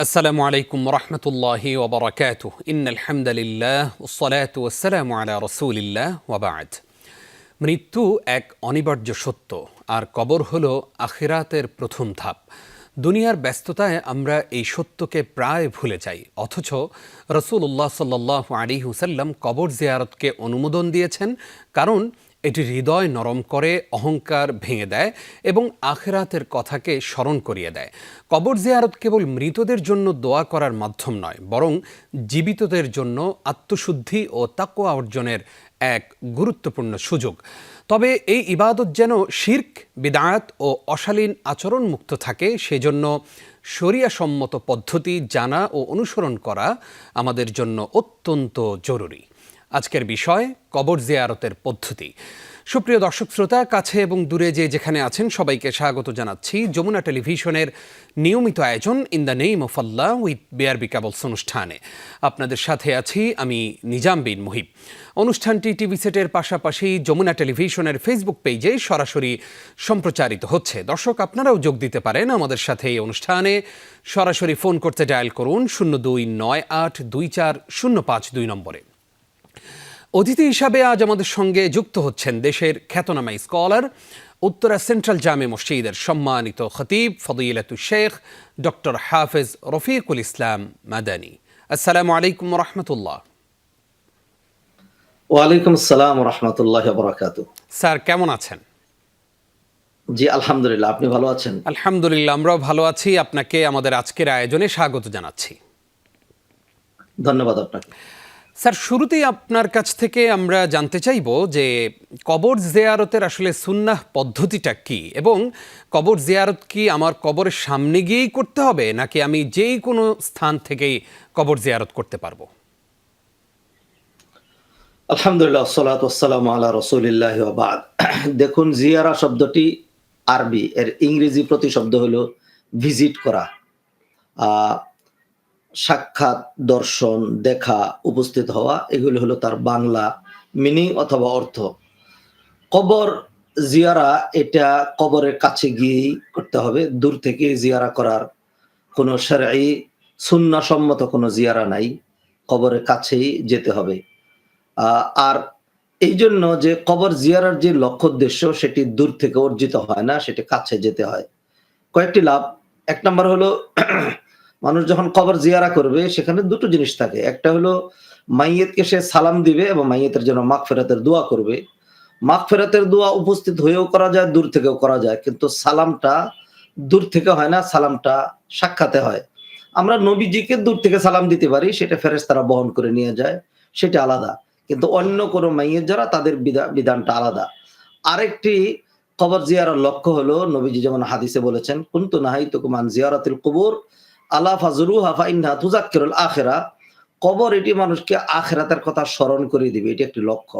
আসসালামু আলাইকুম রহমতুল্লাহি ওবরাকাতুহ ইন্নাল হামদুলিল্লাহ ওয়াসসালাতু ওয়াসসালামু আলা রাসূলিল্লাহ ওয়া বা'দ। মৃত্যু এক অনিবার্য সত্য, আর কবর হলো আখিরাতের প্রথম ধাপ। দুনিয়ার ব্যস্ততায় আমরা এই সত্যকে প্রায় ভুলে যাই, অথচ রাসূলুল্লাহ সাল্লাল্লাহু আলাইহি ওয়াসাল্লাম কবর জিয়ারতকে অনুমোদন দিয়েছেন, কারণ এটি হৃদয় নরম করে, অহংকার ভেঙে দেয় এবং আখিরাতের কথাকে স্মরণ করিয়ে দেয়। কবর জিয়ারত কেবল মৃতদের জন্য দোয়া করার মাধ্যম নয়, বরং জীবিতদের জন্য আত্মশুদ্ধি ও তাকওয়া অর্জনের এক গুরুত্বপূর্ণ সুযোগ। তবে এই ইবাদত যেন শিরক, বিদআত ও অশালীন আচরণ মুক্ত থাকে, সেজন্য শরিয়াসম্মত পদ্ধতি জানা ও অনুসরণ করা আমাদের জন্য অত্যন্ত জরুরি। আজকের বিষয় কবর জিয়ারতের পদ্ধতি। সুপ্রিয় দর্শক শ্রোতা, কাছে এবং দূরে যে যেখানে আছেন সবাইকে স্বাগত জানাচ্ছি যমুনা টেলিভিশনের নিয়মিত আয়োজন in the name of Allah with BRB cables অনুষ্ঠানে। আপনাদের সাথে আছি আমি নিজাম বিন মুহিব। অনুষ্ঠানটি টিভি সেটের পাশাপাশি যমুনা টেলিভিশনের ফেসবুক পেজে সরাসরি সম্প্রচারিত হচ্ছে। দর্শক, আপনারাও যোগ দিতে পারেন আমাদের সাথে এই অনুষ্ঠানে। সরাসরি ফোন করতে ডায়াল করুন 02982405 নম্বরে। অতিথি হিসাবে আজ আমাদের সঙ্গে যুক্ত হচ্ছেন দেশের খ্যাতনামা স্কলার, উত্তরা সেন্ট্রাল জামে মসজিদের সম্মানিত খতিব ফদিলাতুল শেখ ডক্টর হাফেজ রফিকুল ইসলাম মাদানী। আসসালামু আলাইকুম রহমতুল্লাহ। ওয়ালাইকুম আসসালাম রহমতুল্লাহ বরাকাতু। স্যার, কেমন আছেন? জি আলহামদুলিল্লাহ, আপনি ভালো আছেন? আলহামদুলিল্লাহ, আমরাও ভালো আছি। আপনাকে আমাদের আজকের আয়োজনে স্বাগত জানাচ্ছি। ধন্যবাদ আপনাকে। স্যার, শুরুতেই আপনার কাছ থেকে আমরা জানতে চাইব যে কবর জিয়ারতের আসলে সুন্নাহ পদ্ধতিটা কি, এবং কবর জিয়ারত কি আমার কবরের সামনে গিয়েই করতে হবে, নাকি আমি যেই কোনো স্থান থেকেই কবর জিয়ারত করতে পারবো? আলহামদুলিল্লাহ, আসসালাতু ওয়াসসালামু আলা রাসূলিল্লাহি ওয়া বা'দ। দেখুন, জিয়ারা শব্দটি আরবি, এর ইংরেজি প্রতিশব্দ হলো ভিজিট করা, সাক্ষাৎ, দর্শন, দেখা, উপস্থিত হওয়া, এগুলো হলো তার বাংলা মিনিং অথবা অর্থ। কবর জিয়ারা, এটা কবরের কাছে গিয়েই করতে হবে, দূর থেকে জিয়ারা করার কোনো শরঈ সুন্নাহসম্মত কোনো জিয়ারা নাই, কবরের কাছেই যেতে হবে। আর এই জন্য যে কবর জিয়ারার যে লক্ষ্য উদ্দেশ্য, সেটি দূর থেকে অর্জিত হয় না, সেটি কাছে যেতে হয়। কয়েকটি লাভ। এক নম্বর হলো মানুষ যখন কবর জিয়ারা করবে, সেখানে দুটো জিনিস থাকে। একটা হলো মাইয়েতকে সে সালাম দিবে এবং মাইয়েতের জন্য মাগফিরাতের দোয়া করবে। মাগফিরাতের দোয়া উপস্থিত হয়েও করা যায়, দূর থেকেও করা যায়, কিন্তু সালামটা দূর থেকে হয় না, সালামটা সাক্ষাতে হয়। আমরা নবীজিকে দূর থেকে সালাম দিতে পারি, সেটা ফেরেশতারা বহন করে নিয়ে যায়, সেটা আলাদা। কিন্তু অন্য কোনো মাইয়েত যারা, তাদের বিধানটা আলাদা। আরেকটি কবর জিয়ারার লক্ষ্য হলো, নবীজি যেমন হাদিসে বলেছেন, কুনতু নাহাইতুকুম আন জিয়ারাতিল কুবুর আলা ফাজুরুহা ফাইন্নাহা তুযাক্কিরুল আখিরা। কবর এটি মানুষকে আখিরাতের কথা স্মরণ করে দিবে, এটি একটি লক্ষ্য।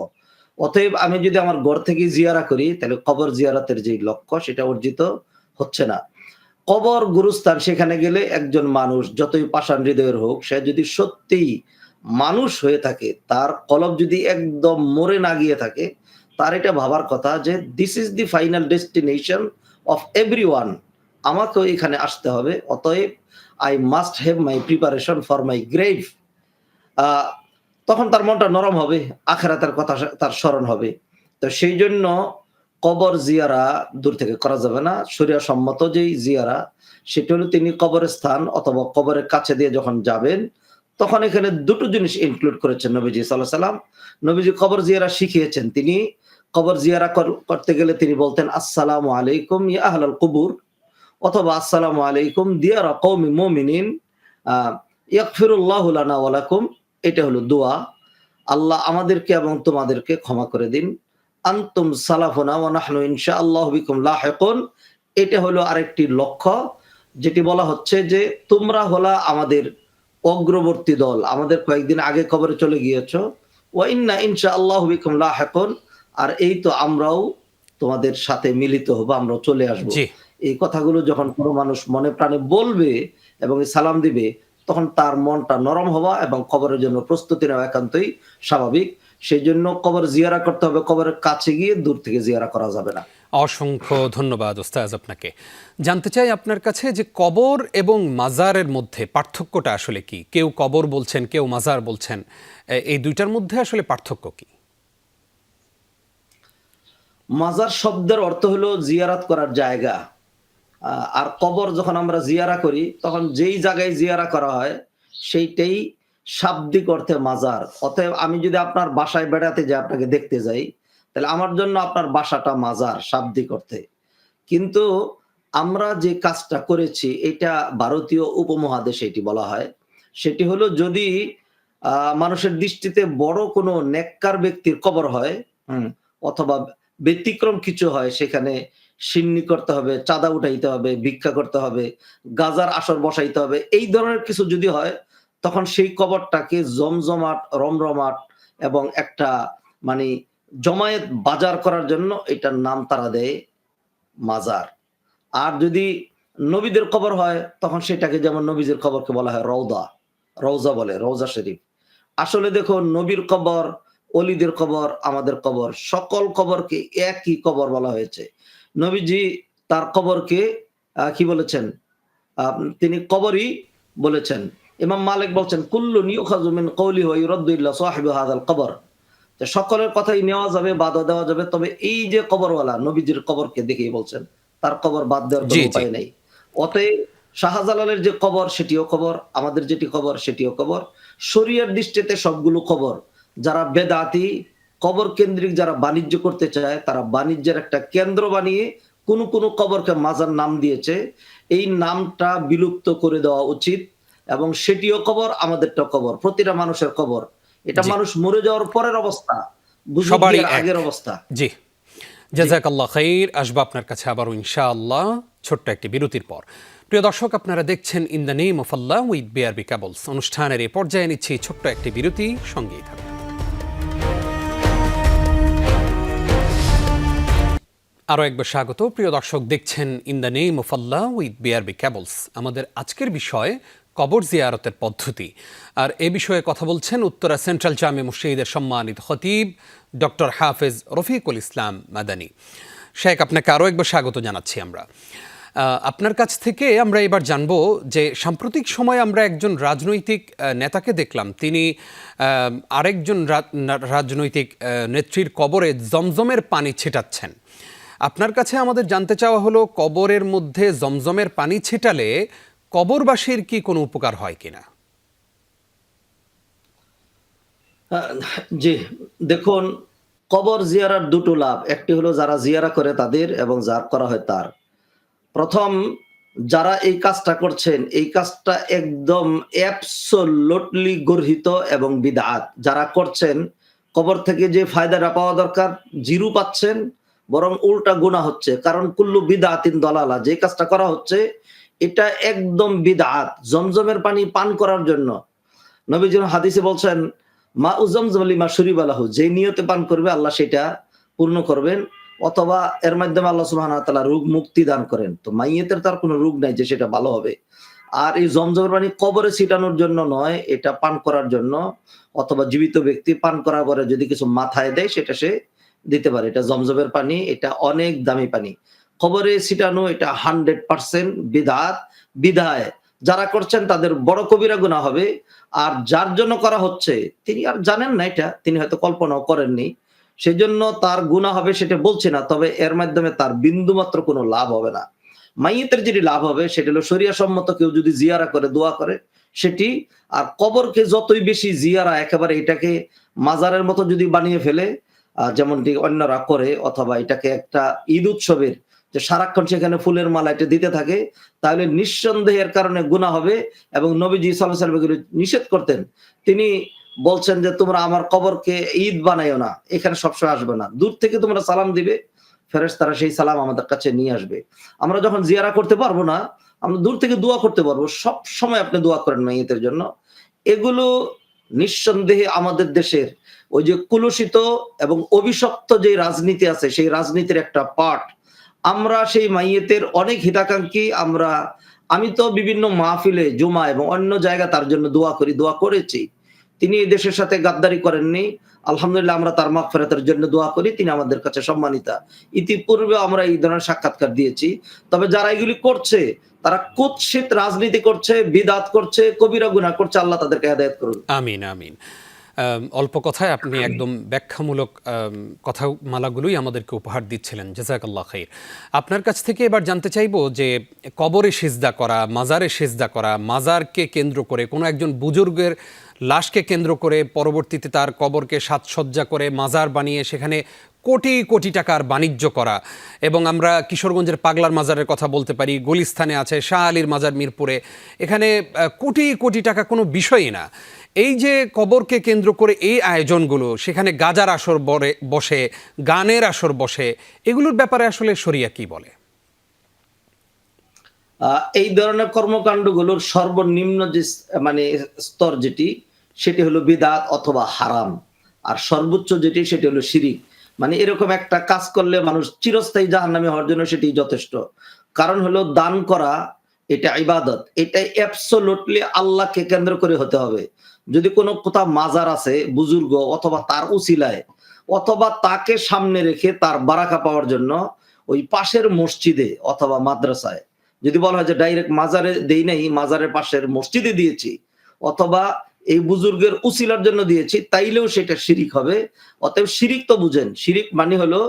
অতএব আমি যদি আমার ঘর থেকে জিয়ারা করি, তাহলে কবর জিয়ারতের যে লক্ষ্য, সেটা অর্জিত হচ্ছে না। কবর গুরুস্থান, সেখানে গেলে একজন মানুষ যতই পাষাণ হৃদয়ের হোক, সে যদি সত্যিই মানুষ হয়ে থাকে, তার কলব যদি একদম মরে না গিয়ে থাকে, তার এটা ভাবার কথা যে this is the final destination of everyone, আমাকেও এখানে আসতে হবে, অতএব I must have my preparation for my grave. তখন তার মনটা নরম হবে, আখিরাতের কথা তার স্মরণ হবে। তো সেই জন্য কবর জিয়ারা দূর থেকে করা যাবে না। শরিয়া সম্মত যেই জিয়ারা, সেটা হলো তিনি কবরের স্থান অথবা কবরের কাছে দিয়ে যখন যাবেন, তখন এখানে দুটো জিনিস ইনক্লুড করেছেন নবীজি সাল্লাল্লাহু আলাইহি ওয়াসাল্লাম। নবীজি কবর জিয়ারা শিখিয়েছেন। তিনি কবর জিয়ারা করতে গেলে তিনি বলতেন, আসসালামু আলাইকুম ইয়া আহলাল কুবুর, অথবা আসসালামু আলাইকুম দিয়ারা কওমি মুমিনিন ইয়াগফিরুল্লাহু লানা ওয়া লাকুম। এটা হলো দোয়া, আল্লাহ আমাদেরকে এবং তোমাদেরকে ক্ষমা করে দিন। আনতুম সালাফুনা ওয়া নাহনু ইনশাআল্লাহু বিকুম লাহিকুন। এটা হলো আরেকটি লক্ষ্য, যেটি বলা হচ্ছে যে তোমরা হলা আমাদের অগ্রবর্তী দল, আমাদের কয়েকদিন আগে কবরে চলে গিয়েছো। ওয়া ইন্না ইনশাআল্লাহু বিকুম লাহিকুন, আর এই তো আমরাও তোমাদের সাথে মিলিত হব, আমরাও চলে আসব। জি। এই কথাগুলো যখন কোনো মানুষ মনে প্রাণে বলবে এবং সালাম দিবে, তখন তার মনটা নরম হওয়া এবং কবরের জন্য প্রস্তুতি নেওয়া একান্তই স্বাভাবিক। সেই জন্য কবর জিয়ারা করতে হবে, কবরের কাছে গিয়ে দূর থেকে জিয়ারা করা যাবে না। অসংখ্য ধন্যবাদ ওস্তাজ আপনাকে। জানতে চাই আপনার কাছে যে কবর এবং মাজারের মধ্যে পার্থক্যটা আসলে কি? কেউ কবর বলছেন, কেউ মাজার বলছেন। এই দুইটার মধ্যে আসলে পার্থক্য কি? মাজার শব্দের অর্থ হলো জিয়ারাত করার জায়গা। আর কবর যখন আমরা জিয়ারা করি তখন যেই জায়গায় জিয়ারা করা হয় সেইটাই শাব্দিক অর্থে মাজার। অতএব আমি যদি আপনার বাসায় বেড়াতে যাই, আপনাকে দেখতে যাই, তাহলে আমার জন্য আপনার বাসাটা মাজার শাব্দিক অর্থে। কিন্তু আমরা যে কাজটা করেছি এটা ভারতীয় উপমহাদেশে এটি বলা হয়। সেটি হলো যদি মানুষের দৃষ্টিতে বড় কোনো নেককার ব্যক্তির কবর হয়, অথবা ব্যতিক্রম কিছু হয়, সেখানে সিন্নি করতে হবে, চাঁদা উঠাইতে হবে, ভিক্ষা করতে হবে, গাজার আসর বসাইতে হবে, এই ধরনের কিছু যদি হয়, তখন সেই কবরটাকে জমজমাট, রমরমাট এবং একটা মানে জমায়েত বাজার করার জন্য এটার নাম তারা দেয় মাজার। আর যদি নবীদের কবর হয় তখন সেটাকে, যেমন নবীদের কবরকে বলা হয় রওদা, রওজা বলে, রওজা শরীফ। আসলে দেখুন, নবীর কবর, অলিদের কবর, আমাদের কবর, সকল কবরকে একই কবর বলা হয়েছে। নবীজি তার কবরকে কি বলেছেন? তিনি কবরই বলেছেন। ইমাম মালিক বলছেন কুল্লুন ইউখাযু মিন কওলি ওয়া ইউরাদ্দু ইল্লা সাহিবু হাযাল কবর। যে সকলের কথাই নেওয়া যাবে, বাদও দেওয়া যাবে, তবে এই যে কবরওয়ালা নবীজির কবরকে দেখেই বলছেন, তার কবর বাদ দেওয়ার জি, কোনো জি। উপায় নেই। অতএব শাহজালালের যে কবর সেটিও কবর, আমাদের যেটি কবর সেটিও কবর। শরিয়ার দৃষ্টিতে সবগুলো কবর। যারা বেদাতি, কবর কেন্দ্রিক যারা বাণিজ্য করতে চায়, তারা বাণিজ্যের একটা কেন্দ্র বানিয়ে কোন কোন কবরকে মাজার নাম দিয়েছে। এই নামটা বিলুপ্ত করে দেওয়া উচিত, এবং সেটিও কবর, আমাদেরটা কবর, প্রতিটা মানুষের কবর। এটা জি, মানুষ মরে যাওয়ার পরের অবস্থা, বুজুর্গ সবারই বিয়ের এক। আগের অবস্থা। জি, জি। জাযাকাল্লাহ খাইর। আসবো আপনার কাছে আবারও ইনশাআল্লাহ ছোট্ট একটি বিরতির পর। প্রিয় দর্শক, আপনারা দেখছেন in the name of Allah with BRB cables. অনুষ্ঠানের এই পর্যায়ে নিচ্ছি ছোট্ট একটি বিরতি, সঙ্গেই থাকুন। আরও একবার স্বাগত। প্রিয় দর্শক, দেখছেন in the name of Allah with BRB cables. আমাদের আজকের বিষয় কবর জিয়ারতের পদ্ধতি। আর এ বিষয়ে কথা বলছেন উত্তরা সেন্ট্রাল জামে মসজিদের সম্মানিত খতিব ডক্টর হাফেজ রফিকুল ইসলাম মাদানী। শেখ, আপনাকে আরও একবার স্বাগত জানাচ্ছি আমরা। আপনার কাছ থেকে আমরা এবার জানব যে সাম্প্রতিক সময়ে আমরা একজন রাজনৈতিক নেতাকে দেখলাম, তিনি আরেকজন রাজনৈতিক নেত্রীর কবরে জমজমের পানি ছিটাচ্ছেন। আপনার কাছে আমাদের জানতে চাওয়া হলো, কবরের মধ্যে জমজমের পানি ছিটালে কবরবাসীর কি কোনো উপকার হয় কিনা? আহ, জি, দেখুন, কবর জিয়ারার দুটো লাভ। একটি হলো যারা জিয়ারা করে তাদের, এবং যার করা হয় তার। প্রথম, যারা এই কাজটা করছেন, এই কাজটা একদম অ্যাবসোলুটলি গর্হিত এবং বিদআত। যারা করছেন, কবর থেকে যে ফায়দাটা পাওয়া দরকার জিরো পাচ্ছেন, বরং উল্টা গুনাহ হচ্ছে। কারণ কুল্লু বিদআতিন দলালা, যে কাজটা করা হচ্ছে এটা একদম বিদআত। জমজমের পানি পান করার জন্য নবীজি হাদিসে বলছেন, মা উজমজম লিমা শুরিবা লাহু, যে নিয়তে পান করবে আল্লাহ সেটা পূর্ণ করবেন, অথবা এর মাধ্যমে আল্লাহ সুবহানাহু ওয়া তাআলা রোগ মুক্তি দান করেন। তো মাইয়েতের তার কোনো রোগ নাই যে সেটা ভালো হবে। আর এই জমজমের পানি কবরে ছিটানোর জন্য নয়, এটা পান করার জন্য, অথবা জীবিত ব্যক্তি পান করার পরে যদি কিছু মাথায় দেয় সেটা সে দিতে পারে। এটা জমজমের পানি, এটা অনেক দামি পানি। কবরে ছিটানো এটা 100% বিদআত, বিদায়। যারা করছেন তাদের বড় কবিরা গুনাহ হবে। আর যার জন্য করা হচ্ছে তিনি আর জানেন না এটা, তিনি হয়তো কল্পনাও করেননি, সেজন্য তার গুনাহ হবে সেটা বলছি না, তবে এর মাধ্যমে তার বিন্দুমাত্র কোনো লাভ হবে না। মাইয়েতের যেটি লাভ হবে সেটা হলো শরিয়া সম্মত কেউ যদি জিয়ারা করে, দোয়া করে সেটি। আর কবরকে যতই বেশি জিয়ারা, একেবারে এটাকে মাজারের মতো যদি বানিয়ে ফেলে, যেমনটি অন্যরা করে, অথবা এটাকে একটা ঈদ উৎসবের, যে সারাক্ষণ সেখানে ফুলের মালা এটা দিতে থাকে, তাহলে নিঃসন্দেহের কারণে গুনাহ হবে। এবং নবীজি সাল্লাল্লাহু আলাইহি ওয়াসাল্লাম এগুলো নিষেধ করতেন। তিনি বলছেন যে তোমরা আমার কবরকে ঈদ বানাইও না, এখানে সবসময় আসবে না, দূর থেকে তোমরা সালাম দিবে, ফেরেশতারা সেই সালাম আমাদের কাছে নিয়ে আসবে। আমরা যখন জিয়ারা করতে পারবো না, আমরা দূর থেকে দোয়া করতে পারবো। সব সময় আপনি দোয়া করেন মাইয়িতের জন্য। এগুলো নিঃসন্দেহে আমাদের দেশের ওই যে কুলুষিত এবং অভিশপ্ত যে রাজনীতি আছে, সেই রাজনীতির একটা পার্ট। আমরা সেই মাইয়েতের অনেক হিতাকাঙ্ক্ষী। আমি তো বিভিন্ন মাহফিলে, জুমা এবং অন্য জায়গা তার জন্য দোয়া করি, দোয়া করেছি। তিনি এই দেশের সাথে গাদ্দারি করেননি। আলহামদুলিল্লাহ, আমরা তার মাগফিরাতের জন্য দোয়া করি, তিনি আমাদের কাছে সম্মানিতা। ইতিপূর্বে আমরা এই ধরনের সাক্ষাৎকার দিয়েছি। তবে যারা এগুলি করছে তারা কুৎসিত রাজনীতি করছে, বিদআত করছে, কবিরা গুনাহ করছে। আল্লাহ তাদেরকে হেদায়েত করুন। আমিন আমিন। অল্প কথায় আপনি একদম ব্যাখ্যামূলক কথামালাগুলোই আমাদেরকে উপহার দিচ্ছিলেন। জাযাকাল্লাহ খাইর। আপনার কাছ থেকে এবার জানতে চাইবো যে কবরে সিজদা করা, মাজারে সিজদা করা, মাজারকে কেন্দ্র করে কোনো একজন বুজুর্গের লাশকে কেন্দ্র করে পরবর্তীতে তার কবরকে সাজসজ্জা করে মাজার বানিয়ে সেখানে কোটি কোটি টাকার বাণিজ্য করা, এবং আমরা কিশোরগঞ্জের পাগলার মাজারের কথা বলতে পারি, গুলিস্তানে আছে শাহ আলীর মাজার মিরপুরে, এখানে কোটি কোটি টাকা কোনো বিষয়ই না। এই যে কবরকে কেন্দ্র করে এই আয়োজনগুলো, সেখানে গাজার আসর বসে, গানের আসর বসে, এগুলোর ব্যাপারে আসলে শরিয়া কি বলে? এই ধরনের কর্মকাণ্ডগুলোর সর্বনিম্ন যে মানে স্তর যেটি, সেটি হলো বিদআত অথবা হারাম। আর সর্বোচ্চ যেটি, সেটি হলো শিরিক। মানে এরকম একটা কাজ করলে মানুষ চিরস্থায়ী জাহান্নামী হওয়ার জন্য সেটি যথেষ্ট। কারণ হলো দান করা এটা ইবাদত, এটা অ্যাবসলিউটলি আল্লাহকে কেন্দ্র করে হতে হবে। যদি কোনো কোথাও মাজার আছে বুজুর্গ অথবা তার উসিলায়, অথবা তাকে সামনে রেখে তার বারাকা পাওয়ার জন্য ওই পাশের মসজিদে অথবা মাদ্রাসায় যদি বলা হয় যে ডাইরেক্ট মাজারে দেই নাই, মাজারের পাশের মসজিদে দিয়েছি, অথবা এই বুজুর্গের উসিলার জন্য দিয়েছি, তাইলেও সেটা শিরিক হবে। অতএব শিরিক তো বুঝেন, শিরিক মানে হলো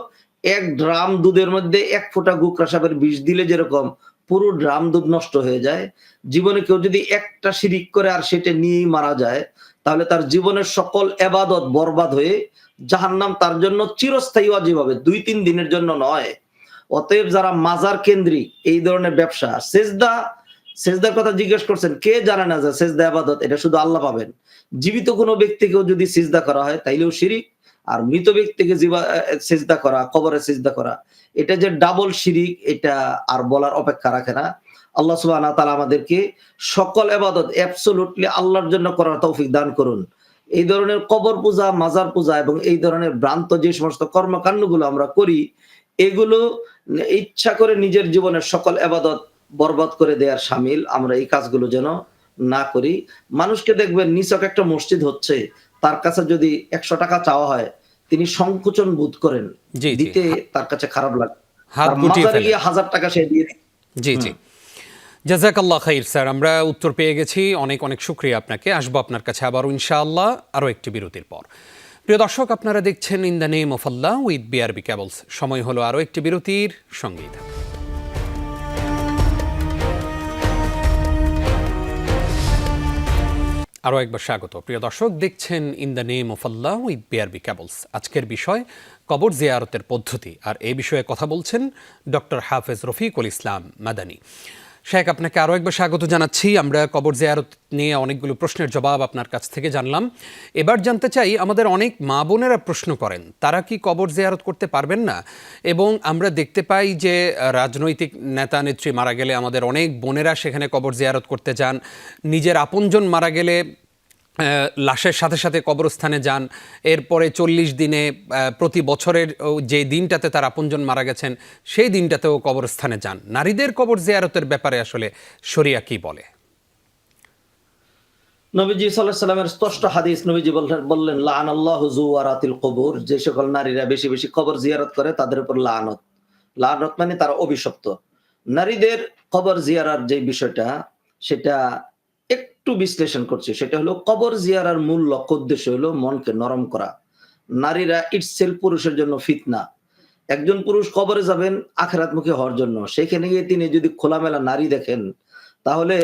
এক ড্রাম দুধের মধ্যে এক ফোঁটা গুকরা সাপের বিষ দিলে যেরকম পুরো ড্রাম দুধ নষ্ট হয়ে যায়, জীবনে কেউ যদি একটা শিরিক করে আর সেটা নিয়েই মারা যায়, তাহলে তার জীবনের সকল এবাদত বরবাদ হয়ে জাহান্নাম তার জন্য চিরস্থায়ী ওয়াজিব হবে, 2-3 দিনের জন্য নয়। অতএব যারা মাজার কেন্দ্রিক এই ধরনের ব্যবসা, সেজদার কথা জিজ্ঞেস করছেন, কে জানে না যে সেজদা ইবাদত? এটা শুধু আল্লাহ পাবেন। জীবিত কোনো ব্যক্তিকেও যদি সিজদা করা হয় তাইলেও শিরিক, আর মৃত ব্যক্তিকে সিজদা করা, কবরে সিজদা করা, এটা যে ডাবল শিরিক, এটা আর বলার অপেক্ষা রাখে না। আল্লাহ সুবহানাহু ওয়া তাআলা আমাদেরকে সকল ইবাদত অ্যাবসলিউটলি আল্লাহর জন্য করার তৌফিক দান করুন। এই ধরনের কবর পূজা, মাজার পূজা এবং এই ধরনের ভ্রান্ত যে সমস্ত কর্মকাণ্ডগুলো আমরা করি, এগুলো ইচ্ছা করে নিজের জীবনের সকল ইবাদত বরবাদ করে দেওয়ার শামিল। আমরা এই কাজগুলো যেন না করি। মানুষকে দেখবেন নিছক একটা মসজিদ হচ্ছে, তার কাছে যদি 100 টাকা চাওয়া হয়, তিনি সংকোচন বোধ করেন, জি জি, দিতে তার কাছে খারাপ লাগে। হাত আর গুটিয়ে মাজারে ফেলেন। গিয়ে 1000 টাকা সে দিয়ে দিবে। জি জি, জাযাকাল্লাহ খাইর স্যার, আমরা উত্তর পেয়ে গেছি। অনেক অনেক শুকরিয়া আপনাকে। আসবো আপনার কাছে আবারও ইনশাআল্লাহ আরও একটি বিরতির পর। প্রিয় দর্শক, আপনারা দেখছেন in the name of Allah with BRB cables. সময় হলো আরও একটি বিরতির। সঙ্গীত আরও একবার স্বাগত। প্রিয় দর্শক, দেখছেন in the name of Allah with BRB cables. আজকের বিষয় কবর জিয়ারতের পদ্ধতি, আর এই বিষয়ে কথা বলছেন ডক্টর হাফেজ রফিকুল ইসলাম মাদানী। শেখ, আপনাকে আরও একবার স্বাগত জানাচ্ছি। আমরা কবর জিয়ারত নিয়ে অনেকগুলো প্রশ্নের জবাব আপনার কাছ থেকে জানলাম। এবার জানতে চাই, আমাদের অনেক মা বোনেরা প্রশ্ন করেন, তারা কি কবর জিয়ারত করতে পারবেন না? এবং আমরা দেখতে পাই যে রাজনৈতিক নেতা নেত্রী মারা গেলে আমাদের অনেক বোনেরা সেখানে কবর জিয়ারত করতে যান। নিজের আপনজন মারা গেলে লাশের সাথে সাথে কবরস্থানে যান। এরপরে 40 দিনে প্রতি বছরের যে দিনটাতে তার আপনজন মারা গেছেন সেই দিনটাতেও কবরস্থানে যান। নারীদের কবর জিয়ারতের ব্যাপারে আসলে শরিয়া কি বলে? নবীজি সাল্লাল্লাহু আলাইহি ওয়াসাল্লামের স্পষ্ট হাদিস, নবীজি বললেন লাআনাল্লাহু যুওয়ারাতিল কুবুর, যে সকল নারীরা বেশি বেশি কবর জিয়ারত করে তাদের উপর লানত। লানত মানে তারা অভিশপ্ত। নারীদের কবর জিয়ারার যে বিষয়টা, সেটা একটু বিশ্লেষণ করছি। সেটা হলো কবর জিয়ারার মূল লক্ষ্য উদ্দেশ্য হলো মনকে নরম করা। নারীরা ইটসেলফ পুরুষের জন্য ফিতনা। একজন পুরুষ কবরে যাবেন আখিরাতমুখী হওয়ার জন্য, সেখানে গিয়ে তিনি যদি খোলামেলা নারী দেখেন, তাহলে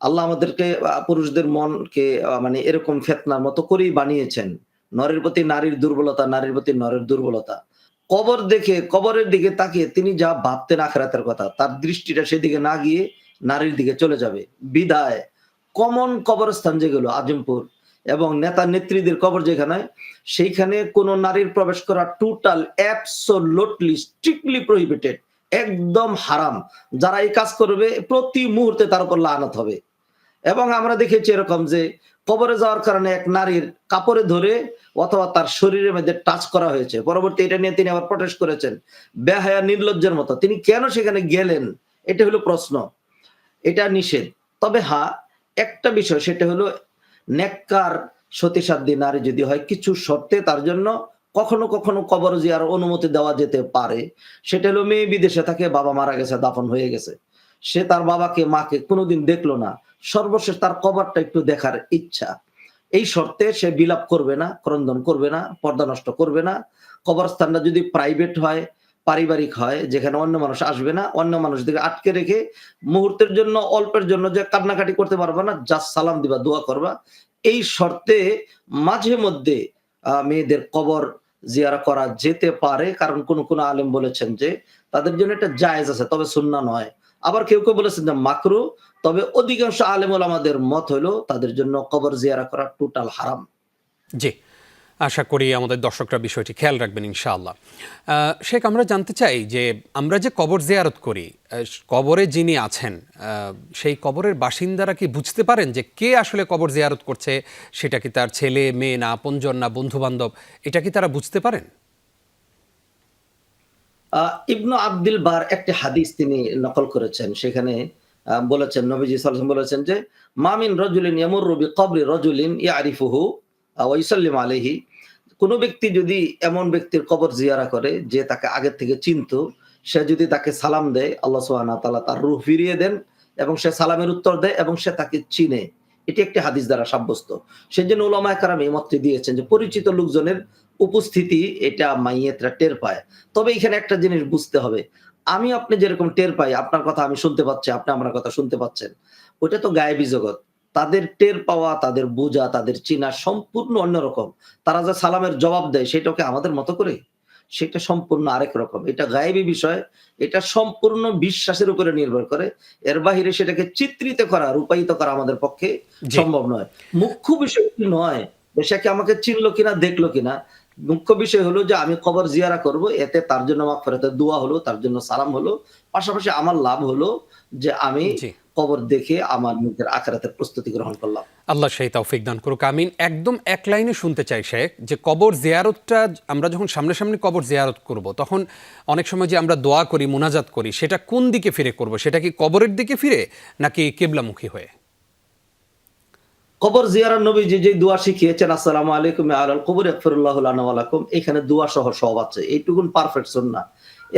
আল্লাহ আমাদেরকে পুরুষদের মনকে মানে এরকম ফিতনার মতো করেই বানিয়েছেন। নরের প্রতি নারীর দুর্বলতা, নারীর প্রতি নরের দুর্বলতা। কবর দেখে, কবরের দিকে তাকিয়ে তিনি যা ভাবতেন আখিরাতের কথা, তার দৃষ্টিটা সেদিকে না গিয়ে নারীর দিকে চলে যাবে। বিদায় কমন কবরস্থান যেগুলো আজমপুর এবং নেতা নেত্রীদের কবর যেখানে, সেইখানে কোন নারীর প্রবেশ করা টোটাল অ্যাবসোলুটলি স্ট্রিক্টলি প্রহিবিটেড, একদম হারাম। যারা এই কাজ করবে প্রতি মুহূর্তে তার উপর লানত হবে। এবং আমরা দেখেছি এরকম যে কবরে যাওয়ার কারণে এক নারীর কাপড়ে ধরে অথবা তার শরীরের মধ্যে টাচ করা হয়েছে। পরবর্তী এটা নিয়ে তিনি আবার প্রটেস্ট করেছেন, বেহায়া নির্লজ্জের মতো। তিনি কেন সেখানে গেলেন, এটা হলো প্রশ্ন। এটা নিষেধ। তবে হ্যাঁ, একটা বিষয়, সেটা হলো নেককার সতী সাধ্বী নারী যদি হয়, কিছু শর্তে তার জন্য কখনো কখনো কবর জিয়ার অনুমতি দেওয়া যেতে পারে। সেটা হলো মেয়ে বিদেশে থাকে, বাবা মারা গেছে, দাফন হয়ে গেছে, সে তার বাবাকে মাকে কোনোদিন দেখলো না, সর্বশেষ তার কবরটা একটু দেখার ইচ্ছা। এই শর্তে সে বিলাপ করবে না, ক্রন্দন করবে না, পর্দা নষ্ট করবে না। কবরস্থানটা যদি প্রাইভেট হয়, পারিবারিক হয়, যেখানে অন্য মানুষ আসবে না, অন্য মানুষদেরকে আটকে রেখে মুহূর্তের জন্য, অল্পের জন্য যে কান্নাকাটি করতে পারবে না, জাস্ট সালাম দিবা, দোয়া করবা, এই শর্তে মাঝে মধ্যে মেয়েদের কবর জিয়ারা করা যেতে পারে। কারণ কোন কোন আলেম বলেছেন যে তাদের জন্য এটা জায়েজ আছে, তবে সুন্নাহ নয়। আবার কেউ কেউ বলেছেন যে মাকরু, তবে অধিকাংশ আলেম ওলামাদের মত হলো তাদের জন্য কবর জিয়ারা করা টোটাল হারাম। জি, আশা করি আমাদের দর্শকরা বিষয়টি খেয়াল রাখবেন ইনশাআল্লাহ। শেখ, আমরা জানতে চাই যে আমরা যে কবর জিয়ারত করি, কবরে যিনি আছেন সেই কবরের বাসিন্দারা কি বুঝতে পারেন যে কে আসলে কবর জিয়ারত করছে? সেটা কি তার ছেলে মেয়ে, না আপনজন, না বন্ধু বান্ধব? এটা কি তারা বুঝতে পারেন? ইবনু আব্দুল বার একটি হাদিস তিনি নকল করেছেন, সেখানে বলেছেন, নবীজি সাল্লাল্লাহু আলাইহি ওয়াসাল্লাম বলেছেন যে মামিন রাজুলিন ইয়ামুরু বিকবরি রাজুলিন ইয়ারিফুহু ওয়া ইউসাল্লিমু আলাইহি, কোন ব্যক্তি যদি এমন ব্যক্তির কবর জিয়ারা করে যে তাকে আগে থেকে চিনতো, সে যদি তাকে সালাম দেয়, আল্লাহ সুবহানাহু ওয়া তাআলা তার রূহ ফিরিয়ে দেন এবং সে সালামের উত্তর দেয় এবং সে তাকে চিনে। এটি একটি হাদিস দ্বারা সাব্যস্ত। সেজন্য উলামায়ে কেরাম এই মতটি দিয়েছেন যে পরিচিত লোকজনের উপস্থিতি এটা মাইয়েতরা টের পায়। তবে এখানে একটা জিনিস বুঝতে হবে, আমি আপনি যেরকম টের পাই, আপনার কথা আমি শুনতে পাচ্ছি, আপনি আমার কথা শুনতে পাচ্ছেন, ওটা তো গায়েবী জগৎ। তাদের টের পাওয়া, তাদের বোঝা, তাদের চিনা সম্পূর্ণ অন্যরকম। তারা যে সালামের জবাব দেয় সেটাকে আমাদের মতো করে, সেটা সম্পূর্ণ আরেক রকম। এটা গায়েবী বিষয়, এটা সম্পূর্ণ বিশ্বাসের উপরে নির্ভর করে। এর বাহিরে সেটাকে চিত্রিত করা, রূপায়িত করা আমাদের পক্ষে সম্ভব নয়। মুখ্য বিষয় নয় সে কি আমাকে চিনলো কিনা, দেখলো কিনা। মুখ্য বিষয় হলো যে আমি কবর জিয়ারা করব, এতে তার জন্য মাগফিরাতের দোয়া হলো, তার জন্য সালাম হলো, পাশাপাশি আমার লাভ হলো যে আমি কবর দেখে আমার নিজের আখিরাতের প্রস্তুতি গ্রহণ করলাম। আল্লাহ সেই তৌফিক দান করুক, আমিন। একদম এক লাইনে শুনতে চাই শেখ, যে কবর জিয়ারতটা আমরা যখন সামনাসামনি কবর জিয়ারত করব, তখন অনেক সময় যে আমরা দোয়া করি, মুনাজাত করি, সেটা কোন দিকে ফিরে করব? সেটা কি কবরের দিকে ফিরে নাকি কিবলামুখী হয়ে? কবর জিয়ারার নবীজি যে দোয়া শিখিয়েছেন, আসসালামু আলাইকুম আলাল কবর ইয়াগফিরুল্লাহু লানা ওয়া লাকুম, এখানে দোয়া সহ সব আছে, এইটুকুন পারফেক্ট সুন্নাহ।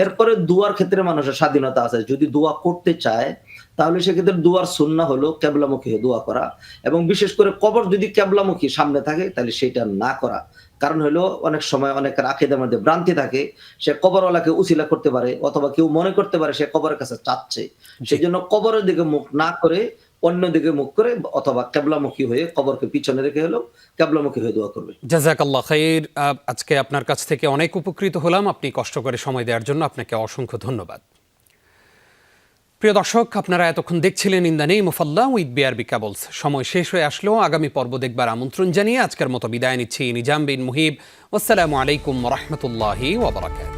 এরপরে দুয়ার ক্ষেত্রে মানুষের স্বাধীনতা আছে, যদি দোয়া করতে চায় তাহলে সেক্ষেত্রে দুয়ার সুন্নাহ হলো কিবলামুখী হয়ে দোয়া করা, এবং বিশেষ করে কবর যদি কিবলামুখী সামনে থাকে তাহলে সেটা না করা। কারণ হলো অনেক সময় অনেকের আকীদার মধ্যে ভ্রান্তি থাকে, সে কবরওয়ালাকে উসিলা করতে পারে, অথবা কেউ মনে করতে পারে সে কবরের কাছে চাচ্ছে, সেজন্য কবরের দিকে মুখ না করে অন্যদিকে মুখ করে অথবা কিবলামুখী হয়ে কবরকে পিছনে রেখে হলো কিবলামুখী হয়ে দোয়া করবে। জাযাকাল্লাহ খাইর। আজকে আপনার কাছ থেকে অনেক উপকৃত হলাম। আপনি কষ্ট করে সময় দেওয়ার জন্য আপনাকে অসংখ্য ধন্যবাদ। প্রিয় দর্শক, আপনারা এতক্ষণ দেখছিলেন in the name of Allah with BRB cables. সময় শেষ হয়ে আসলেও আগামী পর্ব দেখবার আমন্ত্রণ জানিয়ে আজকের মতো বিদায় নিচ্ছি। নিজাম বিন মুহিব। আসসালামু আলাইকুম ওয়া রাহমাতুল্লাহি ওয়া বারাকাতুহু।